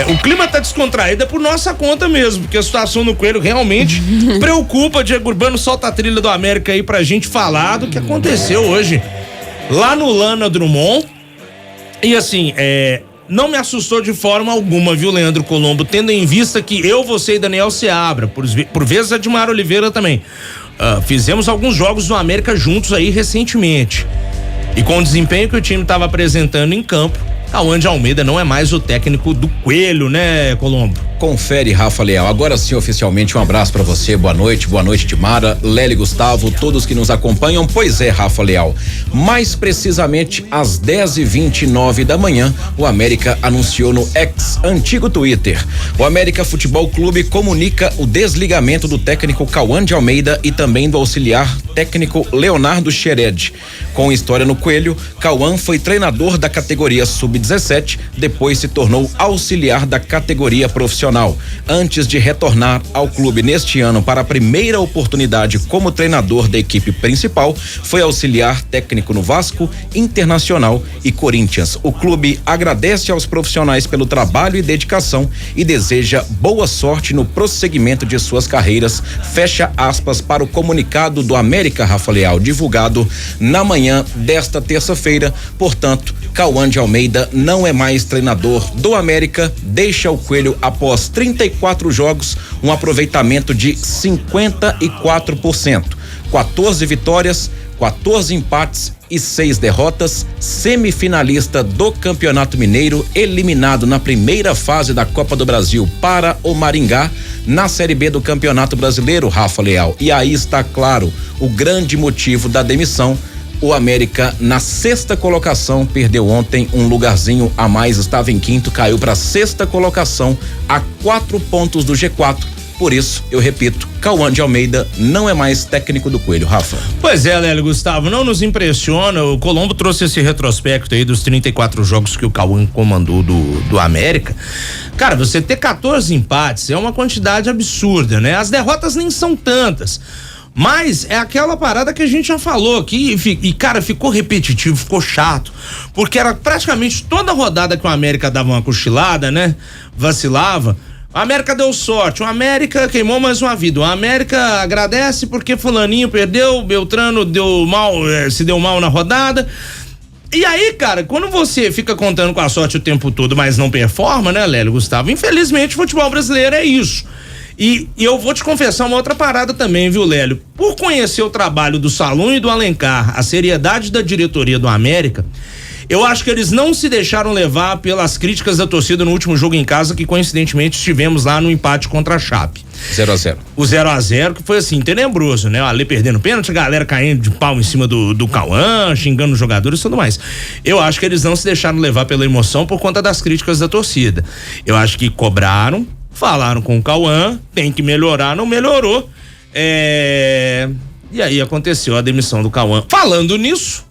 O clima tá descontraído é por nossa conta mesmo, porque a situação no Coelho realmente preocupa. Diego Urbano, solta a trilha do América aí pra gente falar do que aconteceu hoje lá no Lana Drummond. E assim, não me assustou de forma alguma, viu, Leandro Colombo, tendo em vista que eu, você e Daniel Seabra, por vezes Admar Oliveira também, fizemos alguns jogos do América juntos aí recentemente. E com o desempenho que o time estava apresentando em campo, Cauã de Almeida não é mais o técnico do Coelho, né, Colombo? Confere, Rafa Leal. Agora sim, oficialmente, um abraço pra você. Boa noite, Dimara, Lely, Gustavo, todos que nos acompanham. Pois é, Rafa Leal. Mais precisamente, às 10h29 da manhã, o América anunciou no antigo Twitter. O América Futebol Clube comunica o desligamento do técnico Cauã de Almeida e também do auxiliar técnico Leonardo Xered. Com história no Coelho, Cauã foi treinador da categoria Sub-17, depois se tornou auxiliar da categoria profissional. Antes de retornar ao clube neste ano para a primeira oportunidade como treinador da equipe principal, foi auxiliar técnico no Vasco, Internacional e Corinthians. O clube agradece aos profissionais pelo trabalho e dedicação e deseja boa sorte no prosseguimento de suas carreiras. Fecha aspas para o comunicado do América, Rafa Leal, divulgado na manhã desta terça-feira. Portanto, Cauã de Almeida não é mais treinador do América, deixa o Coelho após 34 jogos, um aproveitamento de 54%, 14 vitórias, 14 empates e 6 derrotas, semifinalista do Campeonato Mineiro, eliminado na primeira fase da Copa do Brasil para o Maringá, na Série B do Campeonato Brasileiro, Rafa Leal. E aí está claro o grande motivo da demissão. O América na 6ª colocação, perdeu ontem um lugarzinho a mais, estava em 5º, caiu para 6ª colocação, a 4 pontos do G4. Por isso, eu repito, Cauã de Almeida não é mais técnico do Coelho, Rafa. Pois é, Lélio, Gustavo, não nos impressiona. O Colombo trouxe esse retrospecto aí dos 34 jogos que o Cauã comandou do América. Cara, você ter 14 empates é uma quantidade absurda, né? As derrotas nem são tantas. Mas é aquela parada que a gente já falou aqui e cara, ficou repetitivo, ficou chato, porque era praticamente toda rodada que o América dava uma cochilada, né? Vacilava. O América deu sorte, o América queimou mais uma vida, o América agradece porque fulaninho perdeu, Beltrano se deu mal na rodada. E aí, cara, quando você fica contando com a sorte o tempo todo, mas não performa, né, Lélio, Gustavo? Infelizmente, o futebol brasileiro é isso. E eu vou te confessar uma outra parada também, viu, Lélio? Por conhecer o trabalho do Salum e do Alencar, a seriedade da diretoria do América, eu acho que eles não se deixaram levar pelas críticas da torcida no último jogo em casa, que coincidentemente estivemos lá no empate contra a Chape. 0-0. O 0-0 que foi assim, tenebroso, né? Ali perdendo pênalti, a galera caindo de pau em cima do Cauã, xingando os jogadores e tudo mais. Eu acho que eles não se deixaram levar pela emoção por conta das críticas da torcida. Eu acho que cobraram, falaram com o Cauã, tem que melhorar, não melhorou. E aí aconteceu a demissão do Cauã. Falando nisso,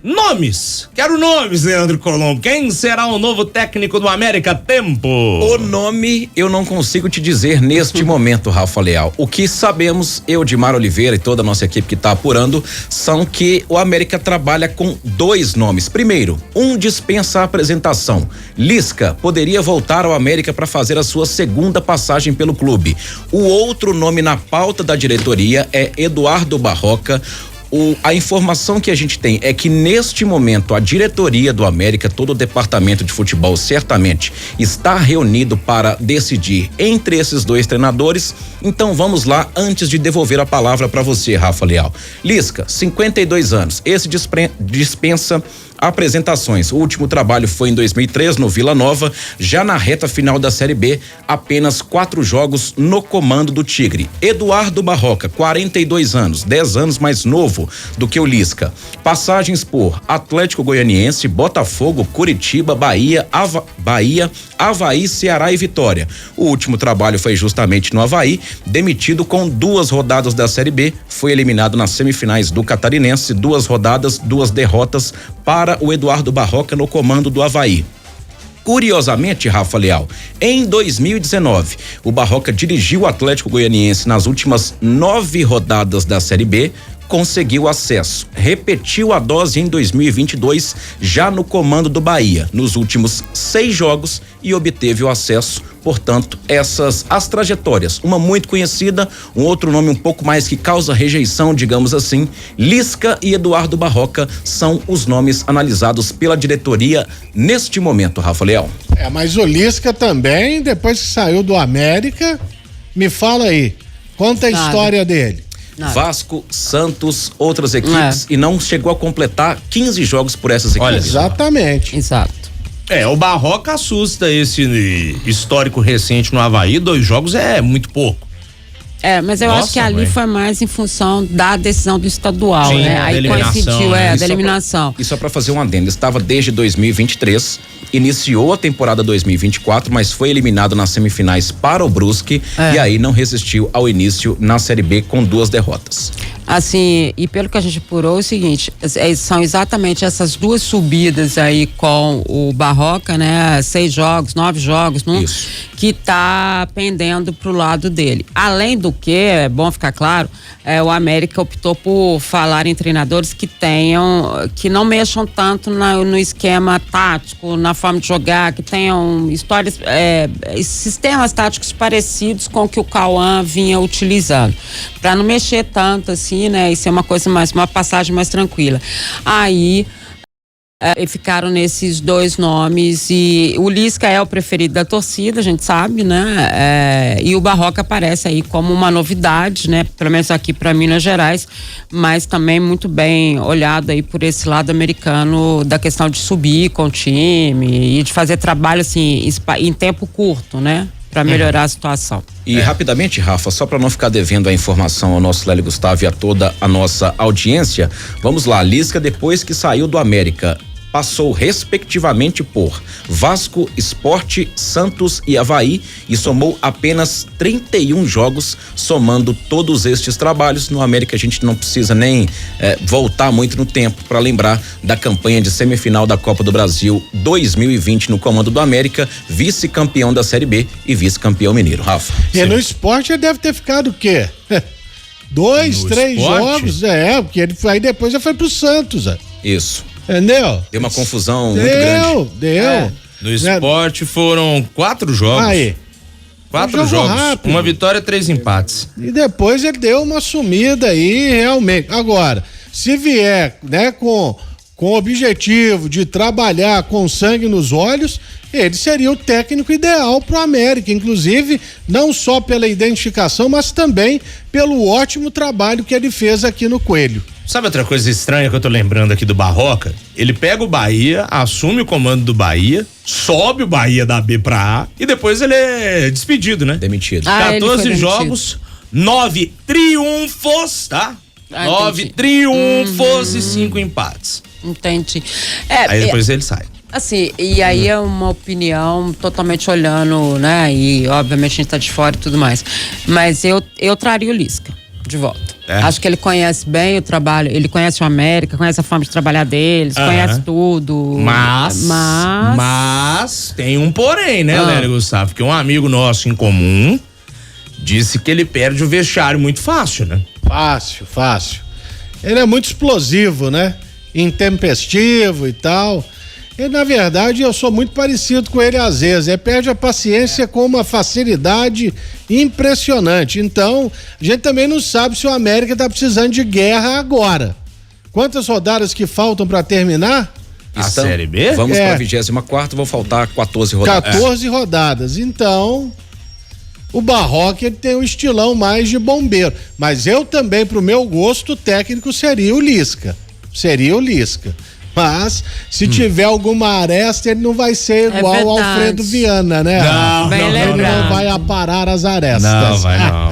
nomes. Quero nomes, Leandro Colombo. Quem será o novo técnico do América? Tempo. O nome eu não consigo te dizer neste momento, Rafa Leal. O que sabemos, eu, Dimar Oliveira e toda a nossa equipe que está apurando, são que o América trabalha com 2 nomes. Primeiro, um dispensa a apresentação. Lisca poderia voltar ao América para fazer a sua 2ª passagem pelo clube. O outro nome na pauta da diretoria é Eduardo Barroca. A informação que a gente tem é que neste momento a diretoria do América, todo o departamento de futebol certamente está reunido para decidir entre esses 2 treinadores. Então vamos lá, antes de devolver a palavra para você, Rafa Leal. Lisca, 52 anos, esse dispensa apresentações. O último trabalho foi em 2003 no Vila Nova, já na reta final da Série B, apenas 4 jogos no comando do Tigre. Eduardo Barroca, 42 anos, 10 anos mais novo do que o Lisca. Passagens por Atlético Goianiense, Botafogo, Curitiba, Bahia, Avaí, Ceará e Vitória. O último trabalho foi justamente no Avaí, demitido com 2 rodadas da Série B, foi eliminado nas semifinais do Catarinense, 2 rodadas, 2 derrotas para o Eduardo Barroca no comando do Avaí. Curiosamente, Rafa Leal, em 2019, o Barroca dirigiu o Atlético Goianiense nas últimas 9 rodadas da Série B, conseguiu acesso. Repetiu a dose em 2022, já no comando do Bahia, nos últimos 6 jogos, e obteve o acesso. Portanto, as trajetórias, uma muito conhecida, um outro nome um pouco mais que causa rejeição, digamos assim, Lisca e Eduardo Barroca são os nomes analisados pela diretoria neste momento, Rafa Leal. Mas o Lisca também, depois que saiu do América, me fala aí, conta a história dele. Nada. Vasco, Santos, outras equipes, e não chegou a completar 15 jogos por essas equipes. Olha, exatamente. Exato. O Barroca assusta esse histórico recente no Avaí, 2 jogos é muito pouco. Mas eu acho que ali foi mais em função da decisão do estadual, sim, né? Aí coincidiu, da eliminação. E só pra fazer um adendo, estava desde 2023, iniciou a temporada 2024, mas foi eliminado nas semifinais para o Brusque e aí não resistiu ao início na Série B com 2 derrotas. Assim, e pelo que a gente apurou, é o seguinte, são exatamente essas 2 subidas aí com o Barroca, né? 6 jogos, 9 jogos, que tá pendendo pro lado dele. Além do que, é bom ficar claro, o América optou por falar em treinadores que não mexam tanto no esquema tático, na forma de jogar, que tenham histórias, sistemas táticos parecidos com o que o Cauã vinha utilizando, para não mexer tanto assim, né? E ser uma passagem mais tranquila. Aí ficaram nesses 2 nomes e o Lisca é o preferido da torcida, a gente sabe, né? E o Barroca aparece aí como uma novidade, né? Pelo menos aqui para Minas Gerais, mas também muito bem olhado aí por esse lado americano da questão de subir com o time e de fazer trabalho assim em tempo curto, né? Para melhorar a situação. E rapidamente, Rafa, só para não ficar devendo a informação ao nosso Lélio Gustavo e a toda a nossa audiência, vamos lá, Lisca, depois que saiu do América, passou respectivamente por Vasco, Sport, Santos e Avaí e somou apenas 31 jogos, somando todos estes trabalhos. No América a gente não precisa nem voltar muito no tempo para lembrar da campanha de semifinal da Copa do Brasil 2020 no comando do América, vice-campeão da Série B e vice-campeão mineiro. Rafa. E no Sport ele deve ter ficado o quê? 2, 3 jogos, porque ele aí depois já foi pro Santos. Isso. Entendeu? Deu uma confusão muito grande. Deu. No Sport foram 4 jogos. Aí. 4 jogos. Rápido. 1 vitória, 3 empates. E depois ele deu uma sumida aí, realmente. Agora, se vier, né, com o objetivo de trabalhar com sangue nos olhos, ele seria o técnico ideal pro América, inclusive não só pela identificação, mas também pelo ótimo trabalho que ele fez aqui no Coelho. Sabe outra coisa estranha que eu tô lembrando aqui do Barroca? Ele pega o Bahia, assume o comando do Bahia, sobe o Bahia da B pra A e depois ele é despedido, né? Demitido. 14 jogos, 9 triunfos, tá? 9 triunfos e 5 empates. Entendi. Aí depois ele sai. Assim, e aí é uma opinião totalmente olhando, né? E obviamente a gente tá de fora e tudo mais. Mas eu traria o Lisca de volta. Acho que ele conhece bem o trabalho, ele conhece o América, conhece a forma de trabalhar deles, conhece tudo. Mas tem um porém, né, Lélio Gustavo? Porque um amigo nosso em comum disse que ele perde o vestiário muito fácil, né? Fácil. Ele é muito explosivo, né? Intempestivo e tal. E, na verdade, eu sou muito parecido com ele às vezes. Ele perde a paciência com uma facilidade impressionante. Então, a gente também não sabe se o América tá precisando de guerra agora. Quantas rodadas que faltam para terminar? A Série B? Vamos para a 24ª, vão faltar 14 rodadas. 14 rodadas. Então, o Barroca ele tem um estilão mais de bombeiro. Mas eu também, pro meu gosto, o técnico seria o Lisca. Mas, se tiver alguma aresta, ele não vai ser igual ao Alfredo Viana, né? Não Ele não vai aparar as arestas. Não, vai não.